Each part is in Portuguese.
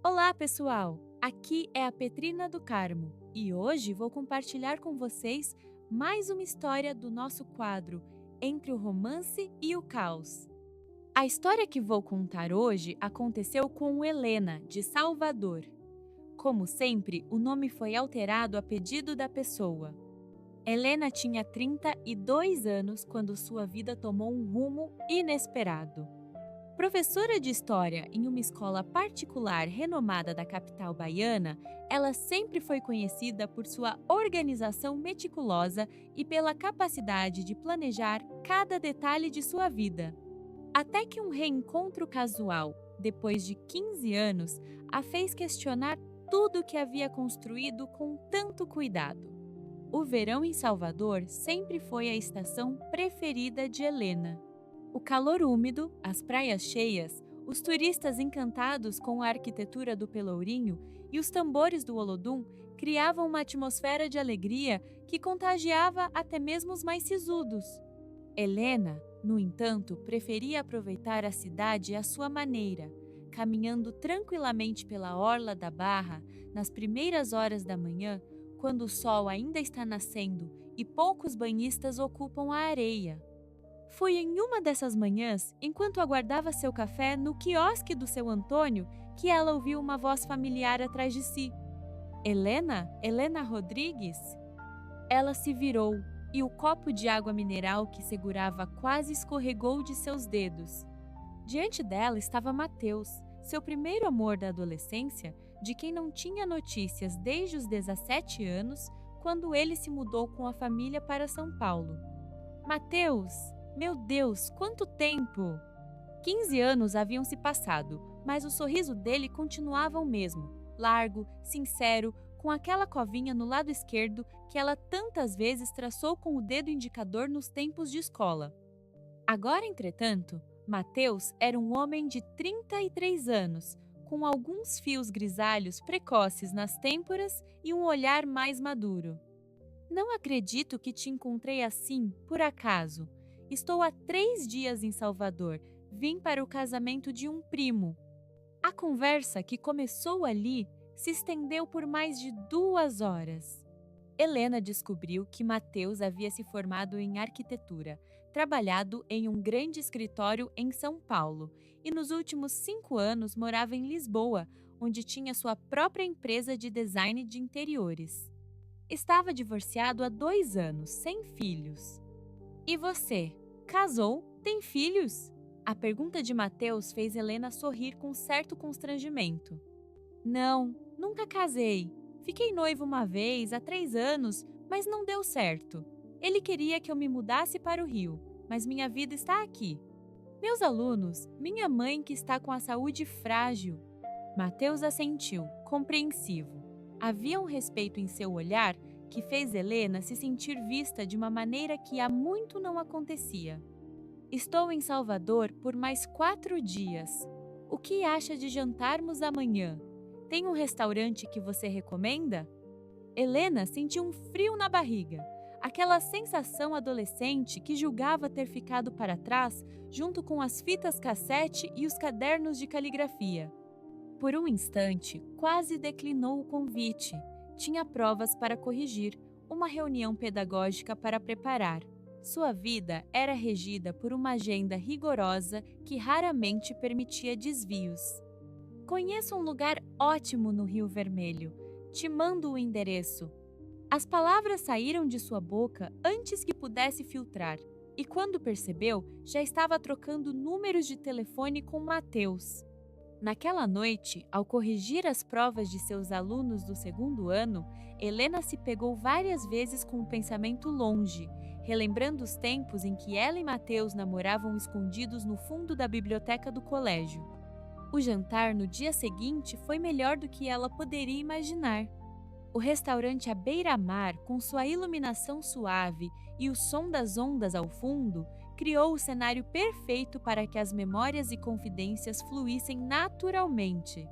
Olá, pessoal! Aqui é a Petrina do Carmo e hoje vou compartilhar com vocês mais uma história do nosso quadro Entre o Romance e o Caos. A história que vou contar hoje aconteceu com Helena, de Salvador. Como sempre, o nome foi alterado a pedido da pessoa. Helena tinha 32 anos quando sua vida tomou um rumo inesperado. Professora de história em uma escola particular renomada da capital baiana, ela sempre foi conhecida por sua organização meticulosa e pela capacidade de planejar cada detalhe de sua vida. Até que um reencontro casual, depois de 15 anos, a fez questionar tudo o que havia construído com tanto cuidado. O verão em Salvador sempre foi a estação preferida de Helena. O calor úmido, as praias cheias, os turistas encantados com a arquitetura do Pelourinho e os tambores do Olodum criavam uma atmosfera de alegria que contagiava até mesmo os mais sisudos. Helena, no entanto, preferia aproveitar a cidade à sua maneira, caminhando tranquilamente pela orla da Barra nas primeiras horas da manhã, quando o sol ainda está nascendo e poucos banhistas ocupam a areia. Foi em uma dessas manhãs, enquanto aguardava seu café no quiosque do seu Antônio, que ela ouviu uma voz familiar atrás de si. Helena? Helena Rodrigues? Ela se virou e o copo de água mineral que segurava quase escorregou de seus dedos. Diante dela estava Mateus, seu primeiro amor da adolescência, de quem não tinha notícias desde os 17 anos, quando ele se mudou com a família para São Paulo. Mateus! Meu Deus, quanto tempo! 15 anos haviam se passado, mas o sorriso dele continuava o mesmo, largo, sincero, com aquela covinha no lado esquerdo que ela tantas vezes traçou com o dedo indicador nos tempos de escola. Agora, entretanto, Mateus era um homem de 33 anos, com alguns fios grisalhos precoces nas têmporas e um olhar mais maduro. Não acredito que te encontrei assim, por acaso. Estou há 3 dias em Salvador. Vim para o casamento de um primo. A conversa que começou ali se estendeu por mais de 2 horas. Helena descobriu que Mateus havia se formado em arquitetura, trabalhado em um grande escritório em São Paulo e nos últimos 5 anos morava em Lisboa, onde tinha sua própria empresa de design de interiores. Estava divorciado há 2 anos, sem filhos. E você? Casou? Tem filhos? A pergunta de Mateus fez Helena sorrir com certo constrangimento. Não, nunca casei. Fiquei noivo uma vez, há 3 anos, mas não deu certo. Ele queria que eu me mudasse para o Rio, mas minha vida está aqui. Meus alunos, minha mãe que está com a saúde frágil. Mateus assentiu, compreensivo. Havia um respeito em seu olhar que fez Helena se sentir vista de uma maneira que há muito não acontecia. Estou em Salvador por mais 4 dias. O que acha de jantarmos amanhã? Tem um restaurante que você recomenda? Helena sentiu um frio na barriga, aquela sensação adolescente que julgava ter ficado para trás junto com as fitas cassete e os cadernos de caligrafia. Por um instante, quase declinou o convite. Tinha provas para corrigir, uma reunião pedagógica para preparar. Sua vida era regida por uma agenda rigorosa que raramente permitia desvios. Conheço um lugar ótimo no Rio Vermelho. Te mando o endereço. As palavras saíram de sua boca antes que pudesse filtrar, e quando percebeu, já estava trocando números de telefone com Mateus. Naquela noite, ao corrigir as provas de seus alunos do 2º ano, Helena se pegou várias vezes com o pensamento longe, relembrando os tempos em que ela e Mateus namoravam escondidos no fundo da biblioteca do colégio. O jantar no dia seguinte foi melhor do que ela poderia imaginar. O restaurante à beira-mar, com sua iluminação suave e o som das ondas ao fundo, criou o cenário perfeito para que as memórias e confidências fluíssem naturalmente.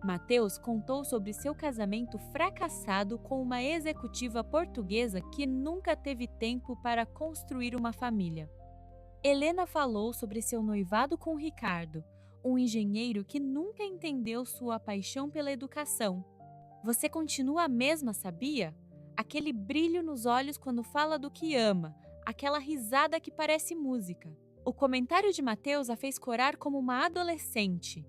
Mateus contou sobre seu casamento fracassado com uma executiva portuguesa que nunca teve tempo para construir uma família. Helena falou sobre seu noivado com Ricardo, um engenheiro que nunca entendeu sua paixão pela educação. Você continua a mesma, sabia? Aquele brilho nos olhos quando fala do que ama, aquela risada que parece música. O comentário de Mateus a fez corar como uma adolescente.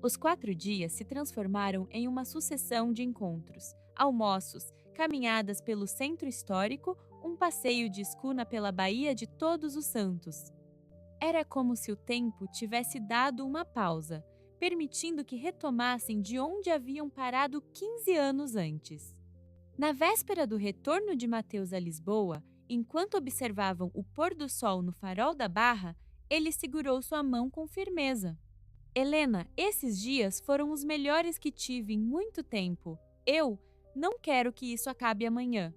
Os 4 dias se transformaram em uma sucessão de encontros, almoços, caminhadas pelo centro histórico, um passeio de escuna pela Baía de Todos os Santos. Era como se o tempo tivesse dado uma pausa, permitindo que retomassem de onde haviam parado 15 anos antes. Na véspera do retorno de Mateus a Lisboa, enquanto observavam o pôr do sol no farol da Barra, ele segurou sua mão com firmeza. Helena, esses dias foram os melhores que tive em muito tempo. Eu não quero que isso acabe amanhã.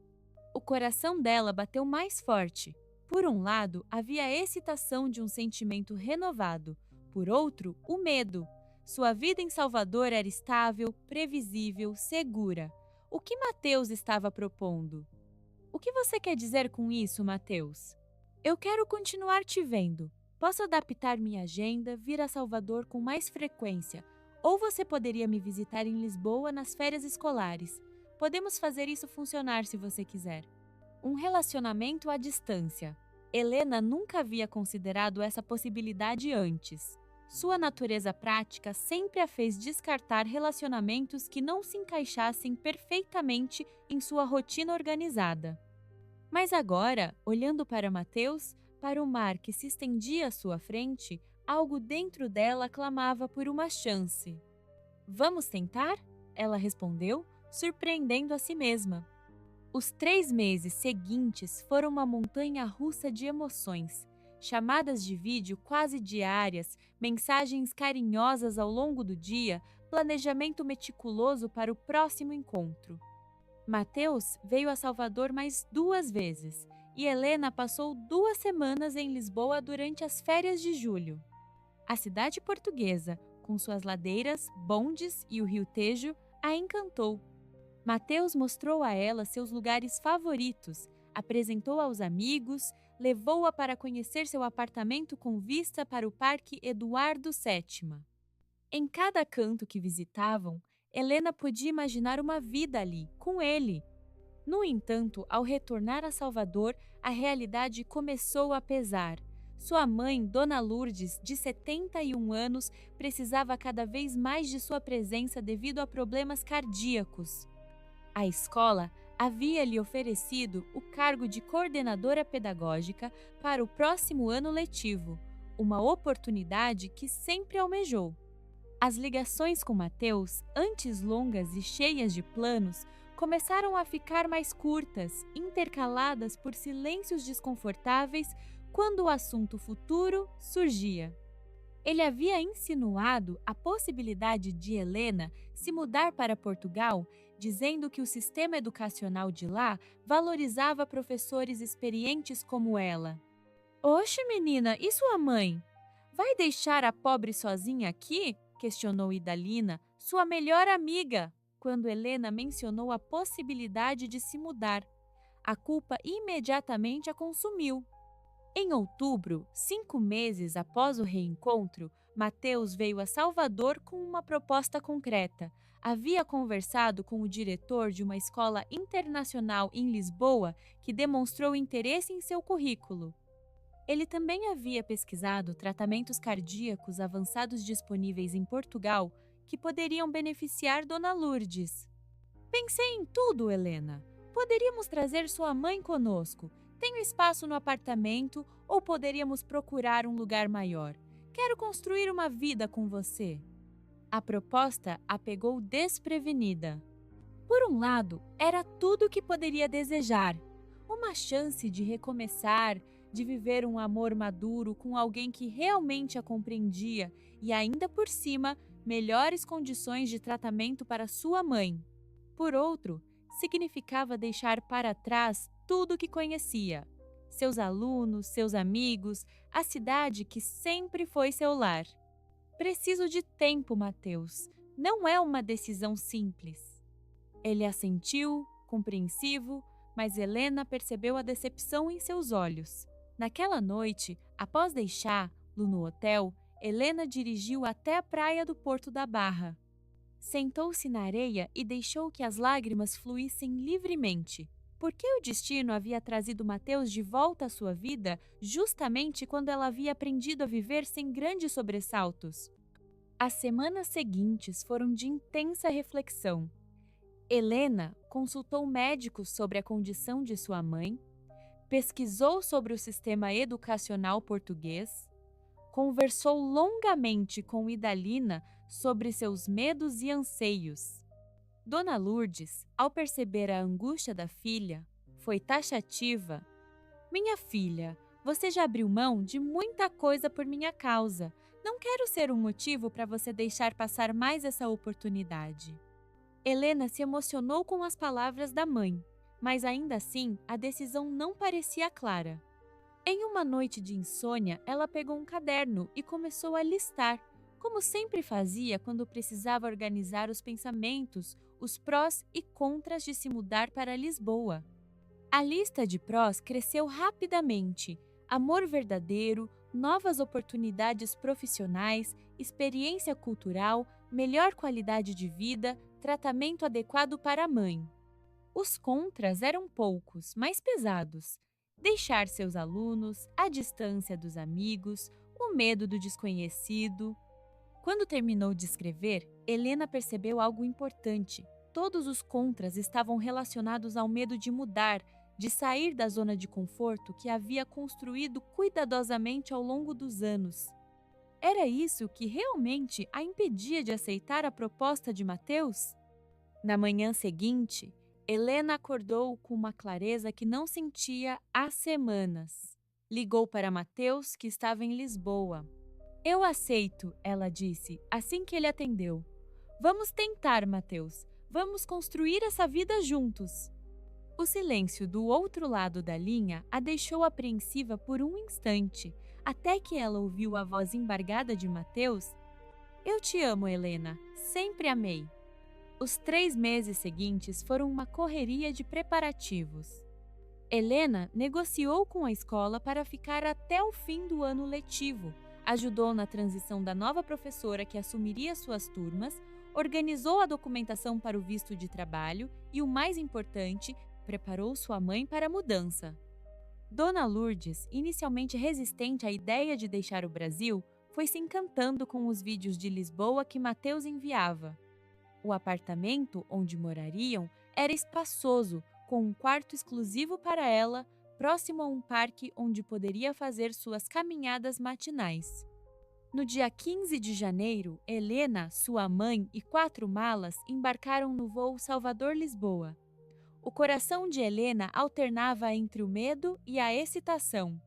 O coração dela bateu mais forte. Por um lado, havia a excitação de um sentimento renovado. Por outro, o medo. Sua vida em Salvador era estável, previsível, segura. O que Mateus estava propondo? O que você quer dizer com isso, Mateus? Eu quero continuar te vendo. Posso adaptar minha agenda, vir a Salvador com mais frequência, ou você poderia me visitar em Lisboa nas férias escolares. Podemos fazer isso funcionar se você quiser. Um relacionamento à distância. Helena nunca havia considerado essa possibilidade antes. Sua natureza prática sempre a fez descartar relacionamentos que não se encaixassem perfeitamente em sua rotina organizada. Mas agora, olhando para Mateus, para o mar que se estendia à sua frente, algo dentro dela clamava por uma chance. Vamos tentar? Ela respondeu, surpreendendo a si mesma. Os 3 meses seguintes foram uma montanha-russa de emoções. Chamadas de vídeo quase diárias, mensagens carinhosas ao longo do dia, planejamento meticuloso para o próximo encontro. Mateus veio a Salvador mais 2 vezes e Helena passou 2 semanas em Lisboa durante as férias de julho. A cidade portuguesa, com suas ladeiras, bondes e o rio Tejo, a encantou. Mateus mostrou a ela seus lugares favoritos, apresentou aos amigos, levou-a para conhecer seu apartamento com vista para o Parque Eduardo VII. Em cada canto que visitavam, Helena podia imaginar uma vida ali, com ele. No entanto, ao retornar a Salvador, a realidade começou a pesar. Sua mãe, Dona Lourdes, de 71 anos, precisava cada vez mais de sua presença devido a problemas cardíacos. A escola havia-lhe oferecido o cargo de coordenadora pedagógica para o próximo ano letivo, uma oportunidade que sempre almejou. As ligações com Mateus, antes longas e cheias de planos, começaram a ficar mais curtas, intercaladas por silêncios desconfortáveis quando o assunto futuro surgia. Ele havia insinuado a possibilidade de Helena se mudar para Portugal, dizendo que o sistema educacional de lá valorizava professores experientes como ela. Oxe, menina, e sua mãe? Vai deixar a pobre sozinha aqui? Questionou Idalina, sua melhor amiga, quando Helena mencionou a possibilidade de se mudar. A culpa imediatamente a consumiu. Em outubro, 5 meses após o reencontro, Mateus veio a Salvador com uma proposta concreta. Havia conversado com o diretor de uma escola internacional em Lisboa que demonstrou interesse em seu currículo. Ele também havia pesquisado tratamentos cardíacos avançados disponíveis em Portugal que poderiam beneficiar Dona Lourdes. Pensei em tudo, Helena. Poderíamos trazer sua mãe conosco. Tenho espaço no apartamento ou poderíamos procurar um lugar maior. Quero construir uma vida com você. A proposta a pegou desprevenida. Por um lado, era tudo o que poderia desejar. Uma chance de recomeçar, de viver um amor maduro com alguém que realmente a compreendia e, ainda por cima, melhores condições de tratamento para sua mãe. Por outro, significava deixar para trás tudo o que conhecia. Seus alunos, seus amigos, a cidade que sempre foi seu lar. Preciso de tempo, Mateus. Não é uma decisão simples. Ele assentiu, compreensivo, mas Helena percebeu a decepção em seus olhos. Naquela noite, após deixá-lo no hotel, Helena dirigiu até a praia do Porto da Barra. Sentou-se na areia e deixou que as lágrimas fluíssem livremente. Porque o destino havia trazido Mateus de volta à sua vida justamente quando ela havia aprendido a viver sem grandes sobressaltos. As semanas seguintes foram de intensa reflexão. Helena consultou médicos sobre a condição de sua mãe, pesquisou sobre o sistema educacional português, conversou longamente com Idalina sobre seus medos e anseios. Dona Lourdes, ao perceber a angústia da filha, foi taxativa. Minha filha, você já abriu mão de muita coisa por minha causa. Não quero ser um motivo para você deixar passar mais essa oportunidade. Helena se emocionou com as palavras da mãe, mas ainda assim a decisão não parecia clara. Em uma noite de insônia, ela pegou um caderno e começou a listar, como sempre fazia quando precisava organizar os pensamentos, os prós e contras de se mudar para Lisboa. A lista de prós cresceu rapidamente: amor verdadeiro, novas oportunidades profissionais, experiência cultural, melhor qualidade de vida, tratamento adequado para a mãe. Os contras eram poucos, mas pesados: deixar seus alunos, a distância dos amigos, o medo do desconhecido. Quando terminou de escrever, Helena percebeu algo importante. Todos os contras estavam relacionados ao medo de mudar, de sair da zona de conforto que havia construído cuidadosamente ao longo dos anos. Era isso que realmente a impedia de aceitar a proposta de Mateus? Na manhã seguinte, Helena acordou com uma clareza que não sentia há semanas. Ligou para Mateus, que estava em Lisboa. Eu aceito, ela disse, assim que ele atendeu. Vamos tentar, Mateus. Vamos construir essa vida juntos. O silêncio do outro lado da linha a deixou apreensiva por um instante, até que ela ouviu a voz embargada de Mateus. Eu te amo, Helena. Sempre amei. Os 3 meses seguintes foram uma correria de preparativos. Helena negociou com a escola para ficar até o fim do ano letivo, ajudou na transição da nova professora que assumiria suas turmas, organizou a documentação para o visto de trabalho e, o mais importante, preparou sua mãe para a mudança. Dona Lourdes, inicialmente resistente à ideia de deixar o Brasil, foi se encantando com os vídeos de Lisboa que Mateus enviava. O apartamento onde morariam era espaçoso, com um quarto exclusivo para ela, próximo a um parque onde poderia fazer suas caminhadas matinais. No dia 15 de janeiro, Helena, sua mãe e 4 malas embarcaram no voo Salvador-Lisboa. O coração de Helena alternava entre o medo e a excitação.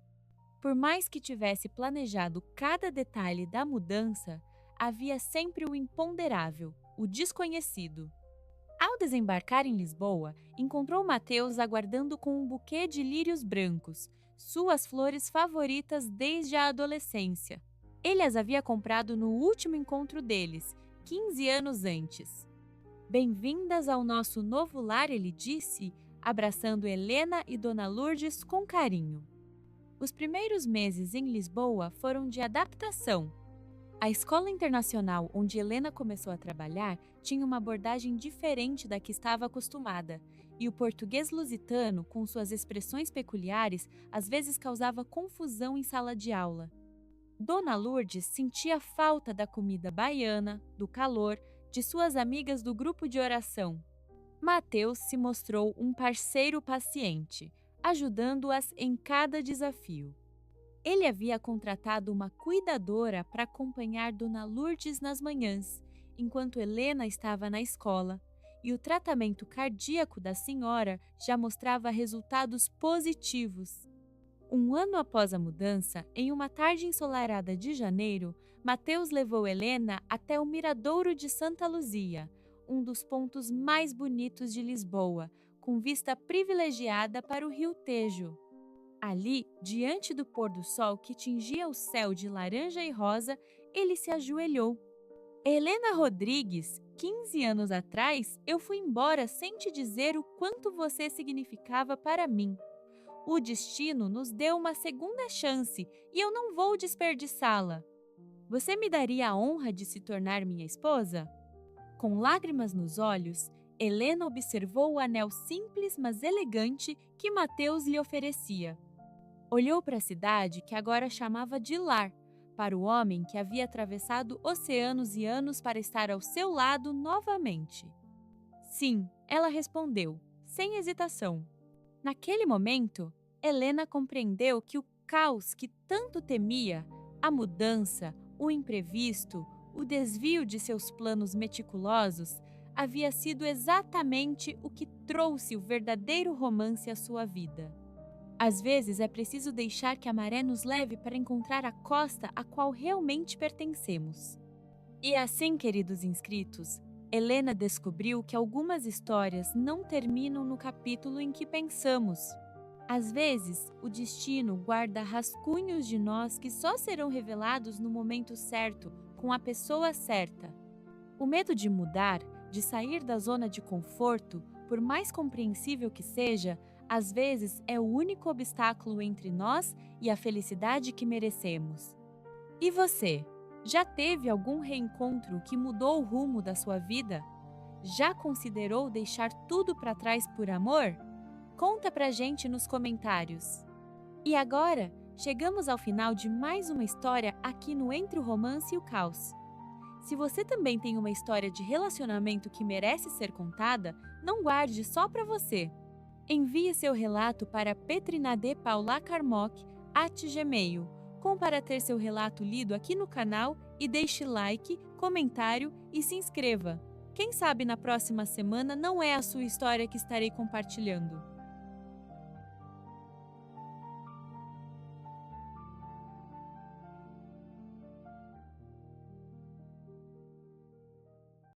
Por mais que tivesse planejado cada detalhe da mudança, havia sempre o imponderável, o desconhecido. Ao desembarcar em Lisboa, encontrou Mateus aguardando com um buquê de lírios brancos, suas flores favoritas desde a adolescência. Ele as havia comprado no último encontro deles, 15 anos antes. Bem-vindas ao nosso novo lar, ele disse, abraçando Helena e Dona Lourdes com carinho. Os primeiros meses em Lisboa foram de adaptação. A escola internacional onde Helena começou a trabalhar tinha uma abordagem diferente da que estava acostumada, e o português lusitano, com suas expressões peculiares, às vezes causava confusão em sala de aula. Dona Lourdes sentia falta da comida baiana, do calor, de suas amigas do grupo de oração. Mateus se mostrou um parceiro paciente, ajudando-as em cada desafio. Ele havia contratado uma cuidadora para acompanhar Dona Lourdes nas manhãs, enquanto Helena estava na escola, e o tratamento cardíaco da senhora já mostrava resultados positivos. Um ano após a mudança, em uma tarde ensolarada de janeiro, Mateus levou Helena até o Miradouro de Santa Luzia, um dos pontos mais bonitos de Lisboa, com vista privilegiada para o Rio Tejo. Ali, diante do pôr do sol que tingia o céu de laranja e rosa, ele se ajoelhou. Helena Rodrigues, 15 anos atrás, eu fui embora sem te dizer o quanto você significava para mim. O destino nos deu uma segunda chance e eu não vou desperdiçá-la. Você me daria a honra de se tornar minha esposa? Com lágrimas nos olhos, Helena observou o anel simples mas elegante que Mateus lhe oferecia. Olhou para a cidade que agora chamava de lar, para o homem que havia atravessado oceanos e anos para estar ao seu lado novamente. Sim, ela respondeu, sem hesitação. Naquele momento, Helena compreendeu que o caos que tanto temia, a mudança, o imprevisto, o desvio de seus planos meticulosos, havia sido exatamente o que trouxe o verdadeiro romance à sua vida. Às vezes é preciso deixar que a maré nos leve para encontrar a costa a qual realmente pertencemos. E assim, queridos inscritos, Helena descobriu que algumas histórias não terminam no capítulo em que pensamos. Às vezes, o destino guarda rascunhos de nós que só serão revelados no momento certo, com a pessoa certa. O medo de mudar, de sair da zona de conforto, por mais compreensível que seja, às vezes é o único obstáculo entre nós e a felicidade que merecemos. E você? Já teve algum reencontro que mudou o rumo da sua vida? Já considerou deixar tudo para trás por amor? Conta pra gente nos comentários. E agora, chegamos ao final de mais uma história aqui no Entre o Romance e o Caos. Se você também tem uma história de relacionamento que merece ser contada, não guarde só para você. Envie seu relato para petrinadepaulacarmoc@gmail.com para ter seu relato lido aqui no canal e deixe like, comentário e se inscreva. Quem sabe na próxima semana não é a sua história que estarei compartilhando.